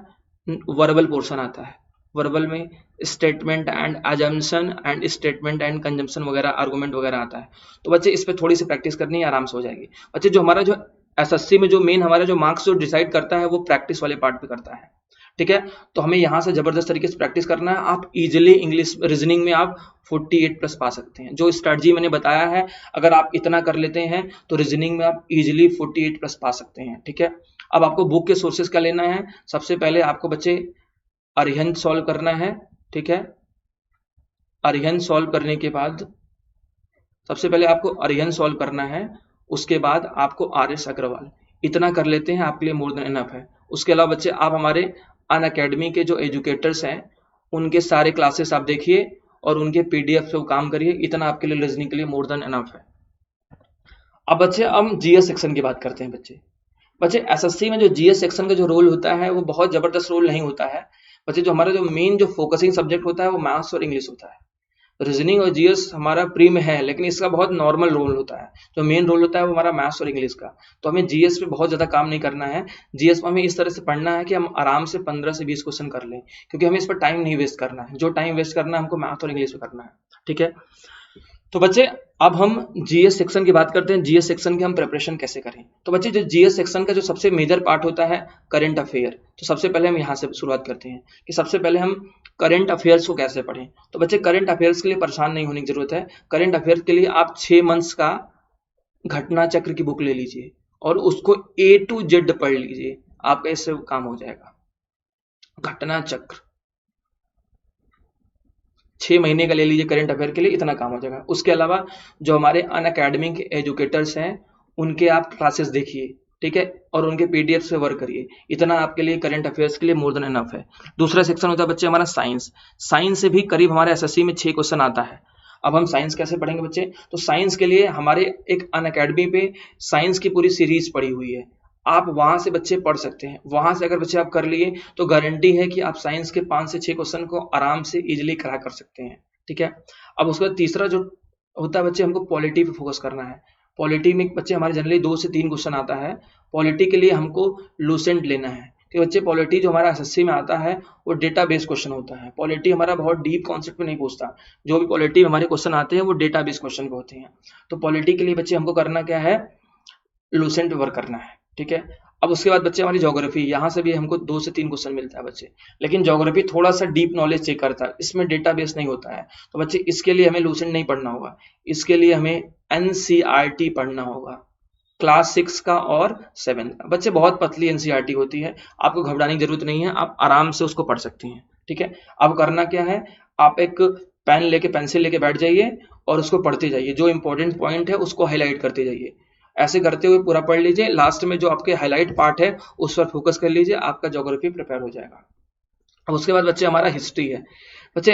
वर्बल पोर्शन आता है। वर्बल में statement and assumption and statement and consumption वगैरह, आर्गुमेंट वगैरह आता है। तो बच्चे इस पे थोड़ी सी प्रैक्टिस करनी है, आराम से हो जाएगी। बच्चे जो हमारा जो एसएससी में जो मेन हमारा जो मार्क्स जो डिसाइड करता है वो प्रैक्टिस वाले पार्ट पे करता है। ठीक है। तो हमें यहाँ से जबरदस्त तरीके से प्रैक्टिस करना है। आप इजिली इंग्लिश रीजनिंग में आप 48 प्लस पा सकते हैं। जो स्ट्रेटजी मैंने बताया है, अगर आप इतना कर लेते हैं तो रीजनिंग में आप इजिली 48 प्लस पा सकते हैं। ठीक है। अब आपको बुक के सोर्सेज क्या लेना है? सबसे पहले आपको बच्चे अरिहंत सॉल्व करना है। ठीक है। अरिहंत सॉल्व करने के बाद सबसे पहले आपको अरिहंत सॉल्व करना है, उसके बाद आपको आर.एस. अग्रवाल, इतना कर लेते हैं आपके लिए मोर देन इनफ है। उसके अलावा बच्चे आप हमारे अनअकैडमी के जो एजुकेटर्स हैं उनके सारे क्लासेस आप देखिए और उनके पीडीएफ पे काम करिए, इतना आपके लिए रीजनिंग के लिए मोर देन इनफ है। अब बच्चे हम जीएस सेक्शन की बात करते हैं। बच्चे एसएससी में जो जीएस सेक्शन का जो रोल होता है वो बहुत जबरदस्त रोल नहीं होता है। बच्चे जो हमारा जो मेन जो फोकसिंग सब्जेक्ट होता है वो मैथ्स और इंग्लिश होता है। रीजनिंग और जीएस हमारा प्री में है, लेकिन इसका बहुत नॉर्मल रोल होता है। जो मेन रोल होता है वो हमारा मैथ्स और इंग्लिश का। तो हमें जीएस पे बहुत ज्यादा काम नहीं करना है। जीएस में हमें इस तरह से पढ़ना है कि हम आराम से 15 से 20 क्वेश्चन कर लें, क्योंकि हमें इस पर टाइम नहीं वेस्ट करना है। जो टाइम वेस्ट करना है हमको मैथ और इंग्लिश पे करना है। ठीक है। तो बच्चे अब हम जीएस सेक्शन की बात करते हैं। जीएस सेक्शन की हम प्रिपरेशन कैसे करें? तो बच्चे जो जीएस सेक्शन का जो सबसे मेजर पार्ट होता है करंट अफेयर, तो सबसे पहले हम यहाँ से शुरुआत करते हैं कि सबसे पहले हम करंट अफेयर्स को कैसे पढ़ें। तो बच्चे करंट अफेयर्स के लिए परेशान नहीं होने की जरूरत है। करंट अफेयर्स के लिए आप 6 मंथ्स का घटना चक्र की बुक ले लीजिए और उसको ए टू जेड पढ़ लीजिए, आपका इससे काम हो जाएगा। घटना चक्र 6 महीने का ले लीजिए करंट अफेयर के लिए, इतना काम हो जाएगा। उसके अलावा जो हमारे अनअकैडमी के एजुकेटर्स हैं उनके आप क्लासेस देखिए। ठीक है। और उनके पीडीएफ से वर्क करिए, इतना आपके लिए करंट अफेयर्स के लिए मोर देन इनफ है। दूसरा सेक्शन होता है बच्चे हमारा साइंस। साइंस से भी करीब हमारे एसएससी में 6 क्वेश्चन आता है। अब हम साइंस कैसे पढ़ेंगे बच्चे? तो साइंस के लिए हमारे एक अनअकैडमी पे साइंस की पूरी सीरीज पड़ी हुई है, आप वहां से बच्चे पढ़ सकते हैं। वहां से अगर बच्चे आप कर लिए तो गारंटी है कि आप साइंस के 5 से 6 क्वेश्चन को आराम से इजीली करा कर सकते हैं। ठीक है। अब उसके बाद तीसरा जो होता है बच्चे, हमको पॉलिटी पे फोकस करना है। पॉलिटी में बच्चे हमारे जनरली 2 से 3 क्वेश्चन आता है। पॉलिटी के लिए हमको लूसेंट लेना है कि बच्चे पॉलिटी जो हमारा एसएससी में आता है वो डेटा बेस क्वेश्चन होता है। पॉलिटी हमारा बहुत डीप कॉन्सेप्ट में नहीं पूछता। जो भी पॉलिटी में हमारे क्वेश्चन आते हैं वो डेटा बेस क्वेश्चन पे होते हैं। तो पॉलिटी के लिए बच्चे हमको करना क्या है? लूसेंट वर्क करना है। ठीक है। अब उसके बाद बच्चे हमारी ज्योग्राफी, यहाँ से भी हमको 2 से 3 क्वेश्चन मिलता है बच्चे, लेकिन ज्योग्राफी थोड़ा सा डीप नॉलेज चेक करता है, इसमें डेटाबेस नहीं होता है। तो बच्चे इसके लिए हमें लूसेंट नहीं पढ़ना होगा, इसके लिए हमें एनसीईआरटी पढ़ना होगा, क्लास 6 का और 7 का। बच्चे बहुत पतली एनसीईआरटी होती है, आपको घबराने की जरूरत नहीं है, आप आराम से उसको पढ़ सकते हैं। ठीक है। अब करना क्या है? आप एक पेन लेके पेंसिल लेके बैठ जाइए और उसको पढ़ते जाइए। जो इंपॉर्टेंट पॉइंट है उसको हाईलाइट करते जाइए। ऐसे करते हुए पूरा पढ़ लीजिए। लास्ट में जो आपके हाईलाइट पार्ट है उस पर फोकस कर लीजिए, आपका ज्योग्राफी प्रिपेयर हो जाएगा। अब उसके बाद बच्चे हमारा हिस्ट्री है। बच्चे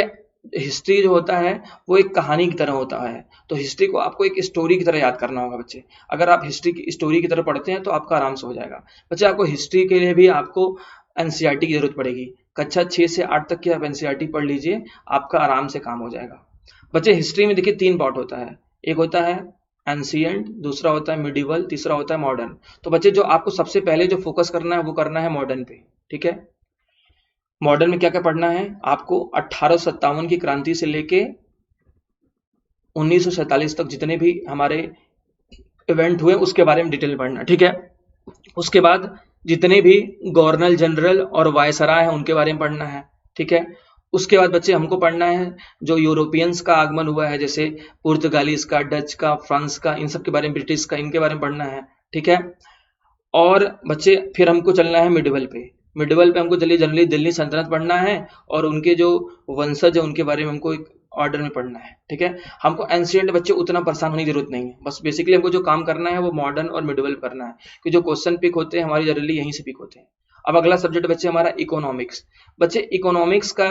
हिस्ट्री जो होता है वो एक कहानी की तरह होता है। तो हिस्ट्री को आपको एक स्टोरी की तरह याद करना होगा बच्चे। अगर आप हिस्ट्री की स्टोरी की तरह पढ़ते हैं तो आपका आराम से हो जाएगा। बच्चे आपको हिस्ट्री के लिए भी आपको एनसीईआरटी की जरूरत पड़ेगी। कक्षा 6 से 8 तक की आप एनसीईआरटी पढ़ लीजिए, आपका आराम से काम हो जाएगा। बच्चे हिस्ट्री में देखिए 3 पार्ट होता है। एक होता है एंशिएंट, दूसरा होता है मिडिवल, तीसरा होता है मॉडर्न। तो बच्चे जो आपको सबसे पहले जो फोकस करना है वो करना है मॉडर्न पे। ठीक है। मॉडर्न में क्या क्या पढ़ना है आपको? 1857 की क्रांति से लेके 1947 तक जितने भी हमारे इवेंट हुए उसके बारे में डिटेल पढ़ना, ठीक है। उसके बाद जितने भी गवर्नर जनरल और वायसराय हैं उनके बारे में पढ़ना है, ठीक है। उसके बाद बच्चे हमको पढ़ना है जो यूरोपियंस का आगमन हुआ है, जैसे पुर्तगालीज का, डच का, फ्रांस का, इन सब के बारे में, ब्रिटिश का, इनके बारे में पढ़ना है, ठीक है। और बच्चे फिर हमको चलना है मिडवल पे। मिडवल पे हमको जनरली दिल्ली सल्तनत पढ़ना है और उनके जो वंशज है उनके बारे में हमको एक ऑर्डर में पढ़ना है, ठीक है। हमको एंशिएंट बच्चे उतना परेशान होने की जरूरत नहीं है, बस बेसिकली हमको जो काम करना है वो मॉडर्न और मिडवल करना है, कि जो क्वेश्चन पिक होते हैं हमारी जनरली यहीं से पिक होते हैं। अब अगला सब्जेक्ट बच्चे हमारा इकोनॉमिक्स। बच्चे इकोनॉमिक्स का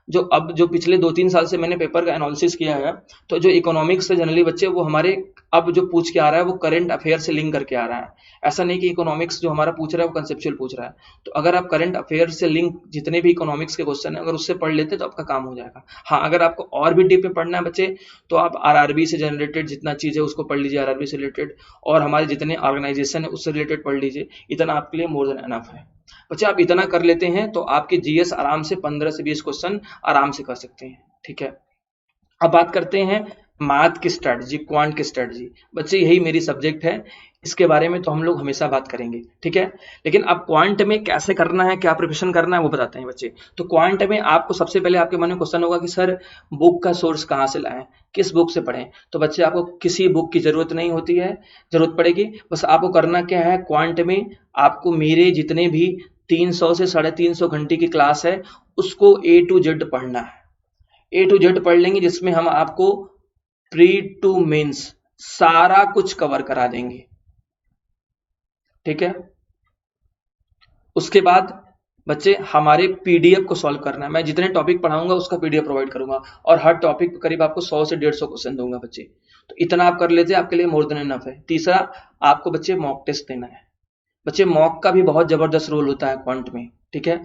जो पिछले 2-3 साल से मैंने पेपर का एनालिसिस किया है, तो जो इकोनॉमिक्स से जनरली बच्चे वो हमारे अब जो पूछ के आ रहा है वो करंट अफेयर से लिंक करके आ रहा है। ऐसा नहीं कि इकोनॉमिक्स जो हमारा पूछ रहा है वो कंसेप्चुअल पूछ रहा है। तो अगर आप करंट अफेयर से लिंक जितने भी इकोनॉमिक्स के क्वेश्चन है अगर उससे पढ़ लेते तो आपका काम हो जाएगा। हाँ, अगर आपको और भी डीप में पढ़ना है बच्चे तो आप आरआरबी से जनरेटेड जितना चीज है उसको पढ़ लीजिए, आरआरबी से रिलेटेड, और हमारे जितने ऑर्गेनाइजेशन है उससे रिलेटेड पढ़ लीजिए। इतना आपके लिए मोर देन एनफ है। बच्चे आप इतना कर लेते हैं तो आपके जीएस आराम से 15 से 20 क्वेश्चन आराम से कर सकते हैं, ठीक है। अब बात करते हैं मैथ की स्ट्रेटजी, क्वांट की स्ट्रेटजी। बच्चे यही मेरी सब्जेक्ट है, इसके बारे में तो हम लोग हमेशा बात करेंगे, ठीक है। लेकिन अब क्वांट में कैसे करना है, क्या प्रिपरेशन करना है वो बताते हैं बच्चे। तो क्वांट में आपको सबसे पहले आपके मन में क्वेश्चन होगा कि सर बुक का सोर्स कहाँ से लाएं, किस बुक से पढ़ें। तो बच्चे आपको किसी बुक की जरूरत नहीं होती है, जरूरत पड़ेगी बस आपको करना क्या है, क्वांट में आपको मेरे जितने भी 300 से 350 घंटे की क्लास है उसको ए टू जेड पढ़ना है। ए टू जेड पढ़ लेंगे जिसमें हम आपको प्री टू मेंस सारा कुछ कवर करा देंगे, ठीक है। उसके बाद बच्चे हमारे पीडीएफ को सॉल्व करना है। मैं जितने टॉपिक पढ़ाऊंगा उसका पीडीएफ प्रोवाइड करूंगा और हर टॉपिक करीब आपको 100 से 150 क्वेश्चन दूंगा बच्चे। तो इतना आप कर लेते हैं, आपके लिए मोर देन इनफ है। तीसरा, आपको बच्चे मॉक टेस्ट देना है। बच्चे मॉक का भी बहुत जबरदस्त रोल होता है क्वांट में, ठीक है।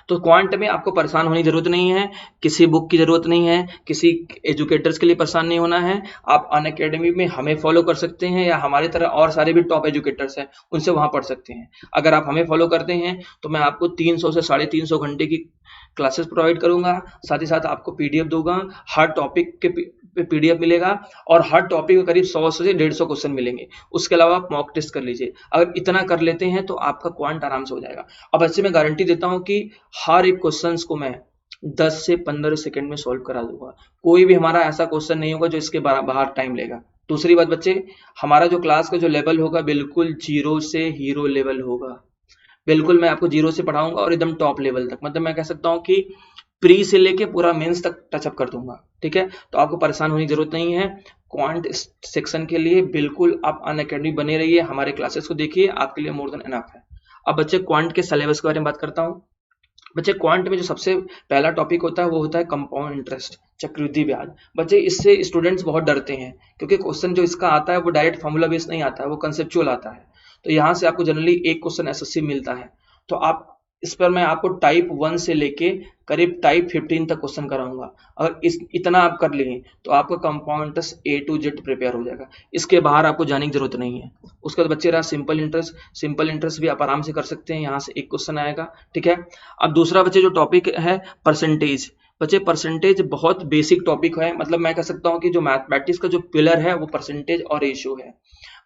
तो क्वांट में आपको परेशान होने की जरूरत नहीं है, किसी बुक की जरूरत नहीं है, किसी एजुकेटर्स के लिए परेशान नहीं होना है। आप अनअकैडमी में हमें फॉलो कर सकते हैं या हमारी तरह और सारे भी टॉप एजुकेटर्स हैं उनसे वहां पढ़ सकते हैं। अगर आप हमें फॉलो करते हैं तो मैं आपको 300 से 350 घंटे की क्लासेस प्रोवाइड करूंगा, साथ ही साथ आपको पीडीएफ दूंगा, हर टॉपिक के पीडीएफ मिलेगा और हर टॉपिक में करीब 100 से 150 क्वेश्चन मिलेंगे। उसके अलावा आप मॉक टेस्ट कर लीजिए। अगर इतना कर लेते हैं तो आपका क्वांट आराम से हो जाएगा। अब ऐसे मैं गारंटी देता हूं कि हर एक क्वेश्चन को मैं 10 से 15 सेकंड में सॉल्व करा दूंगा। कोई भी हमारा ऐसा क्वेश्चन नहीं होगा जो इसके बाहर टाइम लेगा। दूसरी बात बच्चे, हमारा जो क्लास का जो लेवल होगा बिल्कुल 0 से हीरो लेवल होगा। बिल्कुल मैं आपको 0 से पढ़ाऊंगा और एकदम टॉप लेवल तक, मतलब मैं कह सकता हूँ कि प्री से लेके पूरा मेंस तक टचअप कर दूंगा, ठीक है। तो आपको परेशान होने की जरूरत नहीं है। क्वांट सेक्शन के लिए बिल्कुल आप अनअकैडमी बने रहिए, हमारे क्लासेस को देखिए, आपके लिए मोर देन एनफ है। अब बच्चे क्वांट के सिलेबस के बारे में बात करता हूँ। बच्चे क्वांट में जो सबसे पहला टॉपिक होता है वो होता है कंपाउंड इंटरेस्ट, चक्रवृद्धि ब्याज। बच्चे इससे स्टूडेंट्स बहुत डरते हैं क्योंकि क्वेश्चन जो इसका आता है वो डायरेक्ट फॉर्मूला बेस्ड नहीं आता है, वो कंसेप्चुअल आता है। तो यहाँ से आपको जनरली एक क्वेश्चन एसएससी मिलता है। तो आप इस पर मैं आपको टाइप 1 से लेके करीब टाइप 15 तक क्वेश्चन कराऊंगा। अगर इतना आप कर लेंगे तो आपका compound interest A to Z prepare हो जाएगा। इसके बाहर आपको जाने की जरूरत नहीं है। उसके बाद बच्चे रहा सिंपल इंटरेस्ट। सिंपल इंटरेस्ट भी आप आराम से कर सकते हैं, यहाँ से एक क्वेश्चन आएगा, ठीक है। अब दूसरा बच्चे जो टॉपिक है परसेंटेज। बच्चे परसेंटेज बहुत बेसिक टॉपिक है, मतलब मैं कह सकता हूँ कि जो मैथमेटिक्स का जो पिलर है वो परसेंटेज और रेशियो है।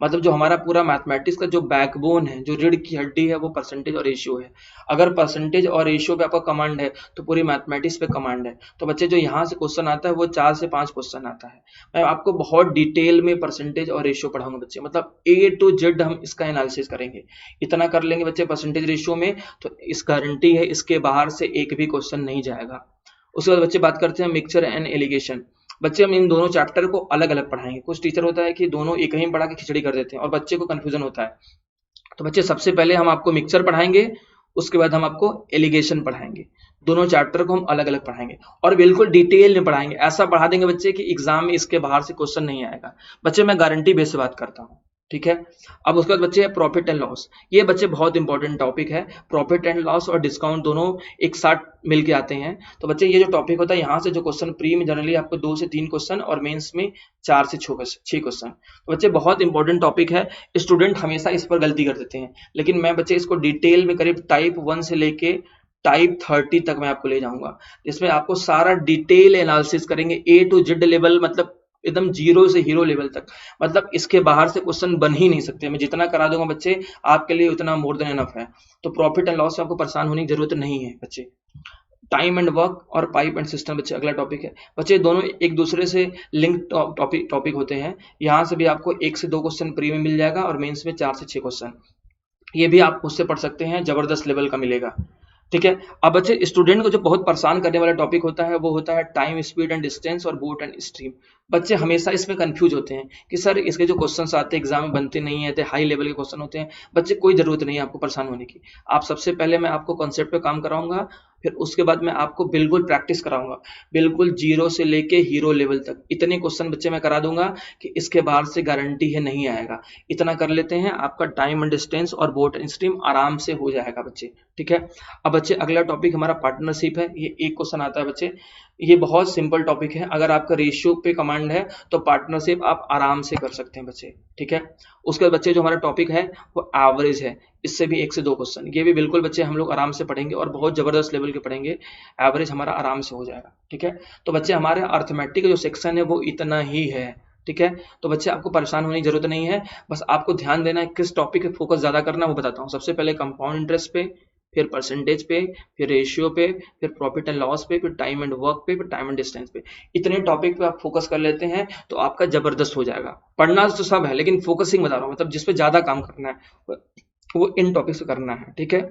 मतलब जो हमारा पूरा मैथमेटिक्स का जो बैकबोन है, जो रीढ़ की हड्डी है, वो परसेंटेज और रेशियो है। अगर परसेंटेज और रेशियो पे आपका कमांड है तो पूरी मैथमेटिक्स पे कमांड है। तो बच्चे जो यहाँ से क्वेश्चन आता है वो 4 से 5 क्वेश्चन आता है। मैं आपको बहुत डिटेल में परसेंटेज और रेशियो पढ़ाऊंगा बच्चे, मतलब ए टू जेड हम इसका एनालिसिस करेंगे। इतना कर लेंगे बच्चे परसेंटेज रेशियो में तो इस गारंटी है इसके बाहर से एक भी क्वेश्चन नहीं जाएगा। उसके बाद बच्चे बात करते हैं मिक्सचर एंड एलिगेशन। बच्चे हम इन दोनों चैप्टर को अलग अलग पढ़ाएंगे। कुछ टीचर होता है कि दोनों एक ही पढ़ा के खिचड़ी कर देते हैं और बच्चे को कंफ्यूजन होता है। तो बच्चे सबसे पहले हम आपको मिक्सचर पढ़ाएंगे, उसके बाद हम आपको एलिगेशन पढ़ाएंगे। दोनों चैप्टर को हम अलग अलग पढ़ाएंगे और बिल्कुल डिटेल में पढ़ाएंगे। ऐसा पढ़ा देंगे बच्चे कि एग्जाम में इसके बाहर से क्वेश्चन नहीं आएगा। बच्चे मैं गारंटी बेस से बात करता हूँ, ठीक है। अब उसके बाद बच्चे प्रॉफिट एंड लॉस। ये बच्चे बहुत इंपॉर्टेंट टॉपिक है। प्रॉफिट एंड लॉस और डिस्काउंट दोनों एक साथ मिलके आते हैं। तो बच्चे ये जो टॉपिक होता है यहाँ से जो क्वेश्चन प्री में जनरली आपको 2 से 3 क्वेश्चन और मेंस में 4 से 6 क्वेश्चन। तो बच्चे बहुत इंपॉर्टेंट टॉपिक है। स्टूडेंट हमेशा इस पर गलती कर देते हैं, लेकिन मैं बच्चे इसको डिटेल में करीब टाइप 1 से लेके टाइप 30 तक मैं आपको ले जाऊंगा, जिसमें आपको सारा डिटेल एनालिसिस करेंगे, ए टू जेड लेवल, मतलब एकदम जीरो से हीरो लेवल तक, मतलब इसके बाहर से क्वेश्चन बन ही नहीं सकते। मैं जितना करा दूंगा बच्चे आपके लिए उतना मोर देन एनफ है। तो प्रॉफिट एंड लॉस से आपको परेशान होने की जरूरत नहीं है बच्चे। टाइम एंड वर्क और पाइप एंड सिस्टम बच्चे अगला टॉपिक है। बच्चे दोनों एक दूसरे से लिंक टॉपिक होते हैं। यहाँ से भी आपको 1 से 2 क्वेश्चन प्री में मिल जाएगा और मेंस में 4 से 6 क्वेश्चन, ये भी आप उससे पढ़ सकते हैं, जबरदस्त लेवल का मिलेगा। ठीक है। अब बच्चे स्टूडेंट को जो बहुत परेशान करने वाला टॉपिक होता है वो होता है टाइम, स्पीड एंड डिस्टेंस और बोट एंड स्ट्रीम। बच्चे हमेशा इसमें कंफ्यूज होते हैं कि सर इसके जो क्वेश्चंस आते हैं एग्जाम में बनते नहीं है, हाई लेवल के क्वेश्चन होते हैं। बच्चे कोई जरूरत नहीं है आपको परेशान होने की। आप सबसे पहले मैं आपको कॉन्सेप्ट पे काम कराऊंगा, फिर उसके बाद मैं आपको बिल्कुल प्रैक्टिस कराऊंगा, बिल्कुल जीरो से लेके हीरो लेवल तक इतने क्वेश्चन बच्चे मैं करा दूंगा कि इसके बाहर से गारंटी है नहीं आएगा। इतना कर लेते हैं, आपका टाइम एंड डिस्टेंस और बोट एंड स्ट्रीम आराम से हो जाएगा बच्चे। ठीक है। अब बच्चे अगला टॉपिक हमारा पार्टनरशिप है। ये एक क्वेश्चन आता है बच्चे, ये बहुत सिंपल टॉपिक है। अगर आपका रेशियो पे कमांड है तो पार्टनरशिप आप आराम से कर सकते हैं बच्चे। ठीक है। उसके बाद बच्चे जो हमारा टॉपिक है वो एवरेज है, इससे भी 1 से 2 क्वेश्चन, ये भी बिल्कुल बच्चे हम लोग आराम से पढ़ेंगे और बहुत जबरदस्त लेवल के पढ़ेंगे। एवरेज हमारा आराम से हो जाएगा। ठीक है। तो बच्चे हमारे अर्थमेटिक जो सेक्शन है वो इतना ही है। ठीक है। तो बच्चे आपको परेशान होने की जरूरत नहीं है, बस आपको ध्यान देना है किस टॉपिक पे फोकस ज्यादा करना है वो बताता हूँ। सबसे पहले कंपाउंड इंटरेस्ट पे, फिर परसेंटेज पे, फिर रेशियो पे, फिर प्रॉफिट एंड लॉस पे, फिर टाइम एंड वर्क पे, फिर टाइम एंड डिस्टेंस पे। इतने टॉपिक पे आप फोकस कर लेते हैं तो आपका जबरदस्त हो जाएगा। पढ़ना तो सब है लेकिन फोकसिंग बता रहा हूँ, मतलब जिस पे ज्यादा काम करना है वो इन टॉपिक्स पे करना है। ठीक है।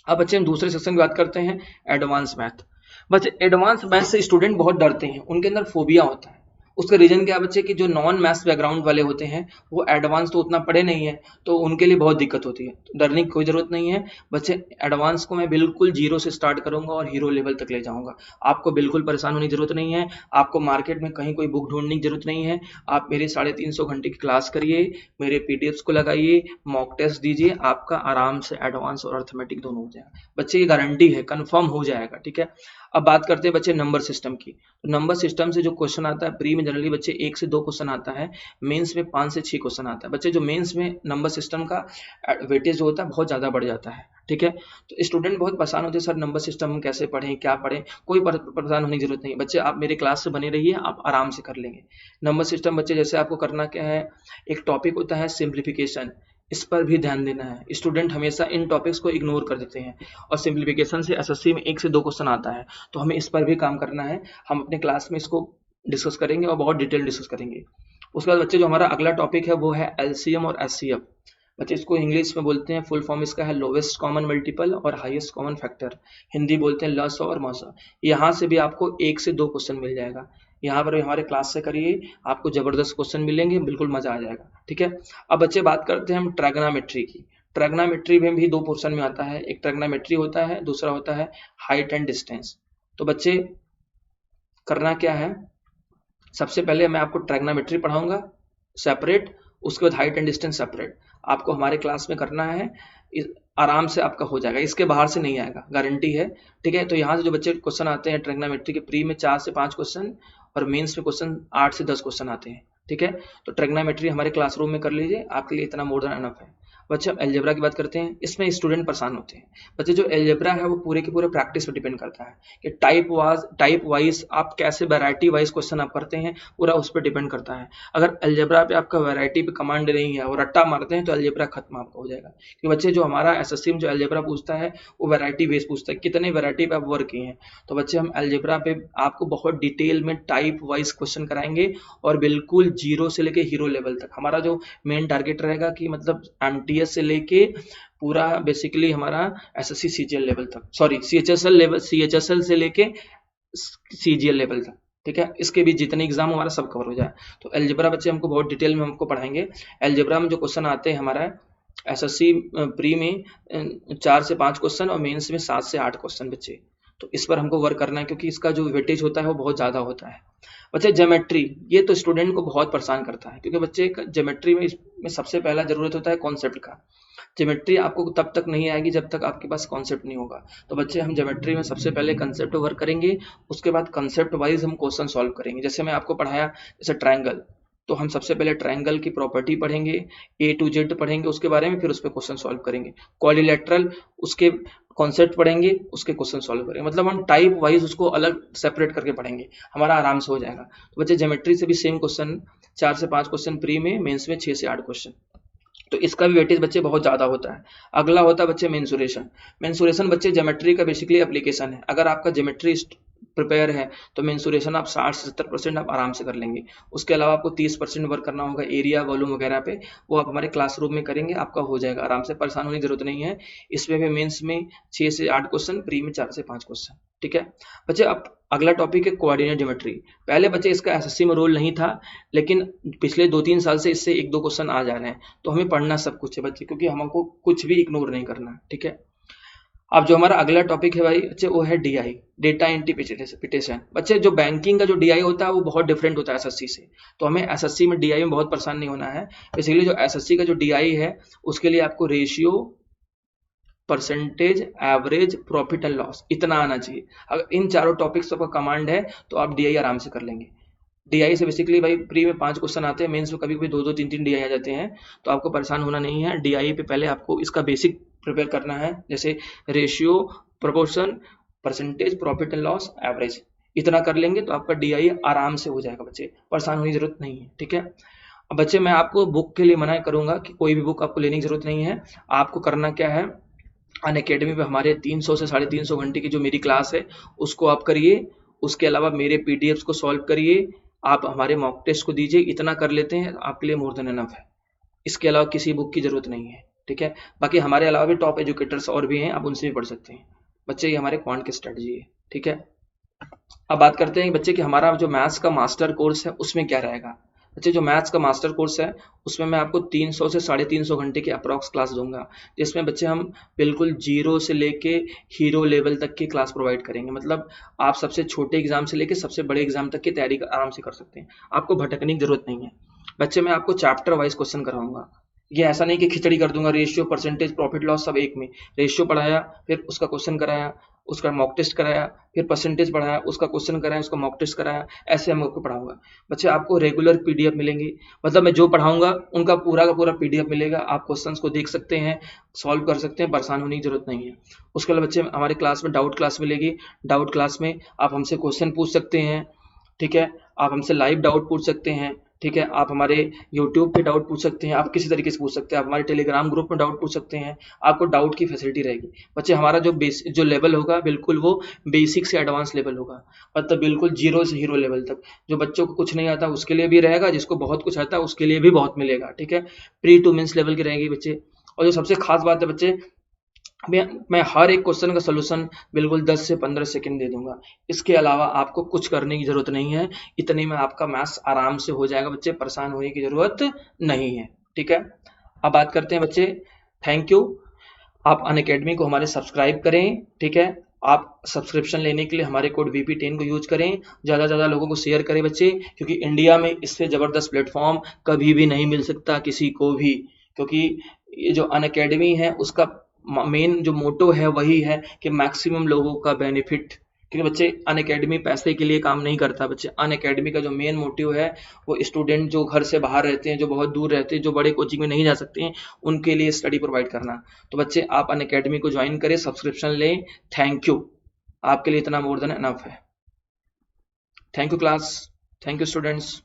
अब बच्चे हम दूसरे सेक्शन की बात करते हैं, एडवांस मैथ। बच्चे एडवांस मैथ से स्टूडेंट बहुत डरते हैं, उनके अंदर फोबिया होता है। उसका रीजन क्या है बच्चे कि जो नॉन मैथ्स बैकग्राउंड वाले होते हैं वो एडवांस तो उतना पढ़े नहीं है, तो उनके लिए बहुत दिक्कत होती है। तो डरने की कोई जरूरत नहीं है बच्चे, एडवांस को मैं बिल्कुल जीरो से स्टार्ट करूंगा और हीरो लेवल तक ले जाऊंगा। आपको बिल्कुल परेशान होने की जरूरत नहीं है। आपको मार्केट में कहीं कोई बुक ढूंढने की जरूरत नहीं है। आप मेरे 350 घंटे की क्लास करिए, मेरे पीडीएफ्स को लगाइए, मॉक टेस्ट दीजिए, आपका आराम से एडवांस और अर्थमेटिक दोनों हो जाएगा बच्चे, की गारंटी है, कंफर्म हो जाएगा। ठीक है। अब बात करते हैं बच्चे नंबर सिस्टम की। तो नंबर सिस्टम से जो क्वेश्चन आता है प्री में जनरली बच्चे 1 से 2 क्वेश्चन आता है, मेंस में 5 से 6 क्वेश्चन आता है। बच्चे जो मेंस में नंबर सिस्टम का वेटेज जो होता है बहुत ज्यादा बढ़ जाता है। ठीक है। तो स्टूडेंट बहुत परेशान होते हैं, सर नंबर सिस्टम हम कैसे पढ़ें, क्या पढ़ें। कोई परेशान होने की जरूरत नहीं बच्चे, आप मेरे क्लास से बने रहिए, आप आराम से कर लेंगे नंबर सिस्टम। बच्चे जैसे आपको करना क्या है, एक टॉपिक होता है सिंप्लीफिकेशन, इस पर भी ध्यान देना है। स्टूडेंट हमेशा इन टॉपिक्स को इग्नोर कर देते हैं और सिंप्लीफिकेशन से एसएससी में 1 से 2 क्वेश्चन आता है, तो हमें इस पर भी काम करना है। हम अपने क्लास में इसको डिस्कस करेंगे और बहुत डिटेल डिस्कस करेंगे। उसके बाद बच्चे जो हमारा अगला टॉपिक है वो है एलसीएम और एचसीएफ। बच्चे इसको इंग्लिश में बोलते हैं, फुल फॉर्म इसका है लोवेस्ट कॉमन मल्टीपल और हाईएस्ट कॉमन फैक्टर, हिंदी बोलते हैं लसा और मसा। यहाँ से भी आपको 1 से 2 क्वेश्चन मिल जाएगा। यहाँ पर हमारे क्लास से करिए, आपको जबरदस्त क्वेश्चन मिलेंगे, बिल्कुल मजा आ जाएगा। ठीक है। अब बच्चे बात करते हैं हम ट्रैगोनोमेट्री की। ट्रैगोनोमेट्री में भी 2 पोर्शन में आता है, एक ट्रैगोनोमेट्री होता है, दूसरा होता है हाइट एंड डिस्टेंस। तो बच्चे करना क्या है, सबसे पहले मैं आपको ट्रैगोनोमेट्री पढ़ाऊंगा सेपरेट, उसके बाद हाइट एंड डिस्टेंस सेपरेट। आपको हमारे क्लास में करना है, आराम से आपका हो जाएगा, इसके बाहर से नहीं आएगा, गारंटी है। ठीक है। तो यहाँ से जो बच्चे क्वेश्चन आते हैं ट्रैगोनोमेट्री के प्री में 4 से 5 क्वेश्चन और मेंस में क्वेश्चन 8 से 10 क्वेश्चन आते हैं। ठीक है। तो ट्रैगोनोमेट्री हमारे क्लासरूम में कर लीजिए, आपके लिए इतना मोर देन एनफ है। बच्चे अब अलजेब्रा की बात करते हैं, इसमें स्टूडेंट परेशान होते हैं। बच्चे जो अलजेब्रा है वो पूरे के पूरे प्रैक्टिस पर डिपेंड करता है कि टाइप वाइज आप कैसे वैरायटी वाइज क्वेश्चन आप करते हैं, पूरा उस पर डिपेंड करता है। अगर अलजेब्रा पे आपका वैरायटी पे कमांड नहीं है और रट्टा मारते हैं तो अलजेब्रा खत्म आपका हो जाएगा। क्योंकि बच्चे जो हमारा एसएससी में जो अलजेब्रा पूछता है वो वैरायटी बेस्ड पूछता है, कितने वैरायटी पे आप वर्क किए हैं। तो बच्चे हम अलजेब्रा पे आपको बहुत डिटेल में टाइप वाइज क्वेश्चन कराएंगे और बिल्कुल जीरो से लेके हीरो लेवल तक। हमारा जो मेन टारगेट रहेगा कि मतलब एमटीएस से लेके पूरा बेसिकली हमारा एसएससी सीजीएल लेवल तक, सॉरी सीएचएसएल से लेके सीजीएल लेवल तक। ठीक है। इसके भी जितने एग्जाम हमारा सब कवर हो जाए। तो अलजेब्रा बच्चे हमको बहुत डिटेल में हमको पढ़ाएंगे। अलजेब्रा में जो क्वेश्चन आते हैं हमारा एसएससी प्री में 4 से 5 क्वेश्चन और मेंस में 7 से 8 क्वेश्चन बच्चे, तो इस पर हमको वर्क करना है क्योंकि इसका जो वेटेज होता है वो बहुत ज्यादा होता है। बच्चे ज्योमेट्री, ये तो स्टूडेंट को बहुत परेशान करता है क्योंकि बच्चे ज्योमेट्री में सबसे पहला जरूरत होता है कॉन्सेप्ट का। ज्योमेट्री आपको तब तक नहीं आएगी जब तक आपके पास कॉन्सेप्ट नहीं होगा। तो बच्चे हम ज्योमेट्री में सबसे पहले कंसेप्ट वर्क करेंगे, उसके बाद कंसेप्ट वाइज हम क्वेश्चन सॉल्व करेंगे। जैसे मैं आपको पढ़ाया जैसे ट्रायंगल, तो हम सबसे पहले ट्रायंगल की प्रॉपर्टी पढ़ेंगे, ए टू जेड पढ़ेंगे उसके बारे में, फिर उस पर क्वेश्चन सॉल्व करेंगे। क्वाड्रिलेटरल उसके कॉन्सेप्ट पढ़ेंगे, उसके क्वेश्चन सॉल्व करेंगे। मतलब हम टाइप वाइज उसको अलग सेपरेट करके पढ़ेंगे, हमारा आराम से हो जाएगा। तो बच्चे ज्योमेट्री से भी सेम क्वेश्चन 4 से 5 क्वेश्चन प्री में, मेंस में 6 से 8 क्वेश्चन, तो इसका भी वेटेज बच्चे बहुत ज्यादा होता है। अगला होता है बच्चे मेंसुरेशन। मेंसुरेशन बच्चे ज्योमेट्री का बेसिकली एप्लीकेशन है। अगर आपका ज्योमेट्री प्रिपेयर है तो मेंसुरेशन आप 60 से 70% आप आराम से कर लेंगे। उसके अलावा आपको 30% वर्क करना होगा एरिया वॉल्यूम वगैरह पे, वो आप हमारे क्लासरूम में करेंगे, आपका हो जाएगा आराम से, परेशान होने की जरूरत नहीं है। इसमें भी मेंस में 6 से 8 क्वेश्चन, प्री में 4 से 5 क्वेश्चन, ठीक है बच्चे। अब अगला टॉपिक है कोऑर्डिनेट ज्योमेट्री। पहले बच्चे इसका एसएससी में रोल नहीं था, लेकिन पिछले 2-3 साल से इससे 1-2 क्वेश्चन आ जा रहे हैं। तो हमें पढ़ना सब कुछ है बच्चे, क्योंकि हमको कुछ भी इग्नोर नहीं करना, ठीक है। अब जो हमारा अगला टॉपिक है भाई बच्चे, वो है डीआई, डेटा इंटरप्रिटेशन। बच्चे जो बैंकिंग का जो डीआई होता है वो बहुत डिफरेंट होता है एसएससी से, तो हमें एसएससी में डीआई में बहुत परेशान नहीं होना है। बेसिकली जो एसएससी का जो डीआई है उसके लिए आपको ratio, percentage, average, profit and loss इतना आना चाहिए। अगर इन चारों टॉपिक्स का कमांड है तो आप डीआई आराम से कर लेंगे। डीआई से बेसिकली भाई प्री में 5 क्वेश्चन आते हैं, मेंस में कभी कभी 2-2 3-3 डीआई आ जाते हैं, तो आपको परेशान होना नहीं है। डीआई पे पहले आपको इसका बेसिक प्रिपेयर करना है, जैसे ratio, proportion, percentage, profit and loss, average, इतना कर लेंगे तो आपका डीआई आराम से हो जाएगा बच्चे, परेशान होने की जरूरत नहीं है, ठीक है। अब बच्चे मैं आपको बुक के लिए मना करूंगा कि कोई भी बुक आपको लेने की जरूरत नहीं है। आपको करना क्या है, अनअकैडमी पे हमारे 300 से 350 घंटे की जो मेरी क्लास है उसको आप करिए। उसके अलावा मेरे पीडीएफ्स को सॉल्व करिए, आप हमारे मॉक टेस्ट को दीजिए, इतना कर लेते हैं आपके लिए मोर देन एनफ है। इसके अलावा किसी बुक की जरूरत नहीं है, ठीक है। बाकी हमारे अलावा भी टॉप एजुकेटर्स और भी हैं, आप उनसे भी पढ़ सकते हैं बच्चे। ये हमारे क्वांट की स्ट्रेटजी है, ठीक है। अब बात करते हैं बच्चे कि हमारा जो मैथ्स का मास्टर कोर्स है उसमें क्या रहेगा। बच्चे जो मैथ्स का मास्टर कोर्स है उसमें मैं आपको 300 से 350 घंटे की अप्रॉक्स क्लास दूंगा, जिसमें बच्चे हम बिल्कुल जीरो से लेके हीरो लेवल तक की क्लास प्रोवाइड करेंगे। मतलब आप सबसे छोटे एग्जाम से लेके सबसे बड़े एग्जाम तक की तैयारी आराम से कर सकते हैं, आपको भटकने की जरूरत नहीं है। बच्चे मैं आपको चैप्टर वाइज क्वेश्चन कराऊंगा, ये ऐसा नहीं कि खिचड़ी कर दूंगा, रेशियो, परसेंटेज, प्रॉफिट लॉस सब एक में। रेशियो पढ़ाया, फिर उसका क्वेश्चन कराया, उसका मॉक टेस्ट कराया, फिर परसेंटेज पढ़ाया, उसका क्वेश्चन कराया, उसका मॉक टेस्ट कराया, ऐसे हम आपको पढ़ाऊंगा। बच्चे आपको रेगुलर पीडीएफ मिलेंगी, मतलब मैं जो पढ़ाऊंगा उनका पूरा का पूरा पीडीएफ मिलेगा, आप क्वेश्चंस को देख सकते हैं, सॉल्व कर सकते हैं, परेशान होने की जरूरत नहीं है। उसके अलावा बच्चे हमारे क्लास में डाउट क्लास मिलेगी, डाउट क्लास में आप हमसे क्वेश्चन पूछ सकते हैं, ठीक है। आप हमसे लाइव डाउट पूछ सकते हैं, ठीक है। आप हमारे यूट्यूब पे डाउट पूछ सकते हैं, आप किसी तरीके से पूछ सकते हैं, आप हमारे टेलीग्राम ग्रुप में डाउट पूछ सकते हैं, आपको डाउट की फैसिलिटी रहेगी। बच्चे हमारा जो लेवल होगा बिल्कुल वो बेसिक से एडवांस लेवल होगा, मतलब बिल्कुल जीरो से हीरो लेवल तक। जो बच्चों को कुछ नहीं आता उसके लिए भी रहेगा, जिसको बहुत कुछ आता है उसके लिए भी बहुत मिलेगा, ठीक है। प्री टू मीन्स लेवल की रहेगी बच्चे। और जो सबसे खास बात है बच्चे, मैं हर एक क्वेश्चन का सोल्यूशन बिल्कुल 10 से 15 सेकंड दे दूंगा। इसके अलावा आपको कुछ करने की जरूरत नहीं है, इतने में आपका मैथ्स आराम से हो जाएगा बच्चे, परेशान होने की जरूरत नहीं है, ठीक है। अब बात करते हैं बच्चे, थैंक यू। आप अनअकैडमी को हमारे सब्सक्राइब करें, ठीक है। आप सब्सक्रिप्शन लेने के लिए हमारे कोड VP10 को यूज करें, ज़्यादा से ज़्यादा लोगों को शेयर करें बच्चे, क्योंकि इंडिया में इससे ज़बरदस्त प्लेटफॉर्म कभी भी नहीं मिल सकता किसी को भी। क्योंकि ये जो अनअकैडमी है उसका मेन जो मोटो है वही है कि मैक्सिमम लोगों का बेनिफिट। क्योंकि बच्चे अनअकैडमी पैसे के लिए काम नहीं करता बच्चे, अनअकैडमी का जो मेन मोटिव है वो स्टूडेंट जो घर से बाहर रहते हैं, जो बहुत दूर रहते हैं, जो बड़े कोचिंग में नहीं जा सकते हैं, उनके लिए स्टडी प्रोवाइड करना। तो बच्चे आप अनअकैडमी को ज्वाइन करें, सब्सक्रिप्शन लें। थैंक यू, आपके लिए इतना मोर देन एनफ है। Thank you class, thank you students.